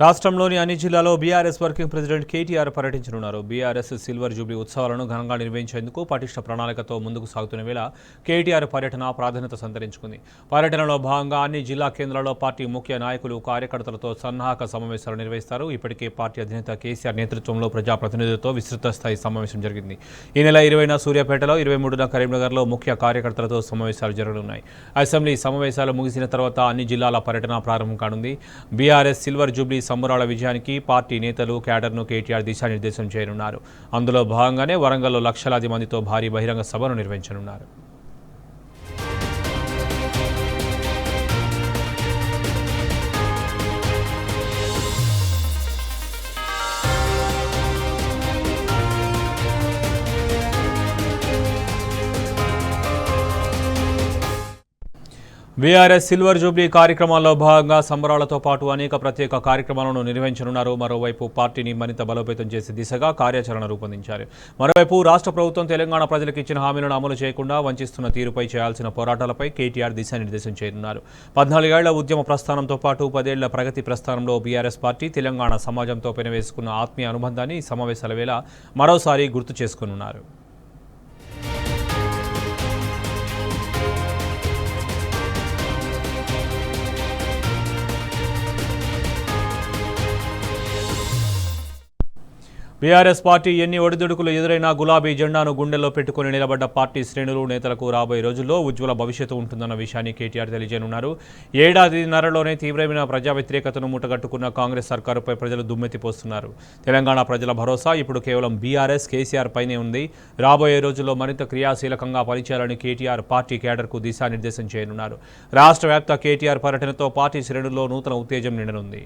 రాష్ట్రంలోని అన్ని జిల్లాల్లో బీఆర్ఎస్ వర్కింగ్ ప్రెసిడెంట్ కేటీఆర్ పర్యటించనున్నారు. బీఆర్ఎస్ సిల్వర్ జూబ్లీ ఉత్సవాలను ఘనంగా నిర్వహించేందుకు పటిష్ట ప్రణాళికతో ముందుకు సాగుతున్న వేళ కేటీఆర్ పర్యటన ప్రాధాన్యత సంతరించుకుంది. పర్యటనలో భాగంగా అన్ని జిల్లా కేంద్రాల్లో పార్టీ ముఖ్య నాయకులు, కార్యకర్తలతో సన్నాహక సమావేశాలు నిర్వహిస్తారు. ఇప్పటికే పార్టీ అధినేత కేసీఆర్ నేతృత్వంలో ప్రజాప్రతినిధులతో విస్తృత స్థాయి సమావేశం జరిగింది. ఈ నెల 20న సూర్యాపేటలో, 23న కరీంనగర్లో ముఖ్య కార్యకర్తలతో సమావేశాలు జరగనున్నాయి. అసెంబ్లీ సమావేశాలు ముగిసిన తర్వాత అన్ని జిల్లాల పర్యటన ప్రారంభం కానుంది. బీఆర్ఎస్ సిల్వర్ జూబ్లీ సంబరాల విజయానికి పార్టీ నేతలు, క్యాడర్ను కేటీఆర్ దిశానిర్దేశం చేయనున్నారు. అందులో భాగంగానే వరంగల్లో లక్షలాది మందితో భారీ బహిరంగ సభను నిర్వహించనున్నారు. బీఆర్ఎస్ సిల్వర్ జూబ్లీ కార్యక్రమాల్లో భాగంగా సంబరాలతో పాటు అనేక ప్రత్యేక కార్యక్రమాలను నిర్వహించనున్నారు. మరోవైపు పార్టీని మరింత బలోపేతం చేసే దిశగా కార్యాచరణ రూపొందించారు. మరోవైపు రాష్ట్ర ప్రభుత్వం తెలంగాణ ప్రజలకు ఇచ్చిన హామీలను అమలు చేయకుండా వంచిస్తున్న తీరుపై చేయాల్సిన పోరాటాలపై కేటీఆర్ దిశానిర్దేశం చేయనున్నారు. 14 ఏళ్ల ఉద్యమ ప్రస్థానంతో పాటు 10 ఏళ్ల ప్రగతి ప్రస్థానంలో బీఆర్ఎస్ పార్టీ తెలంగాణ సమాజంతో పెనవేసుకున్న ఆత్మీయ అనుబంధాన్ని ఈ సమావేశాల వేళ మరోసారి గుర్తు చేసుకోనున్నారు. బీఆర్ఎస్ పార్టీ ఎన్ని ఒడిదుడుకులు ఎదురైనా గులాబీ జెండాను గుండెల్లో పెట్టుకుని నిలబడ్డ పార్టీ శ్రేణులు, నేతలకు రాబోయే రోజుల్లో ఉజ్వల భవిష్యత్తు ఉంటుందన్న విషయాన్ని కేటీఆర్ తెలియజేయనున్నారు. ఏడాదిన్నరలోనే తీవ్రమైన ప్రజా వ్యతిరేకతను మూటగట్టుకున్న కాంగ్రెస్ సర్కారుపై ప్రజలు దుమ్మెత్తిపోస్తున్నారు. తెలంగాణ ప్రజల భరోసా ఇప్పుడు కేవలం బీఆర్ఎస్, కేసీఆర్ పైనే ఉంది. రాబోయే రోజుల్లో మరింత క్రియాశీలకంగా పనిచేయాలని కేటీఆర్ పార్టీ క్యాడర్కు దిశానిర్దేశం చేయనున్నారు. రాష్ట్ర వ్యాప్త కేటీఆర్ పర్యటనతో పార్టీ శ్రేణుల్లో నూతన ఉత్తేజం నిండనుంది.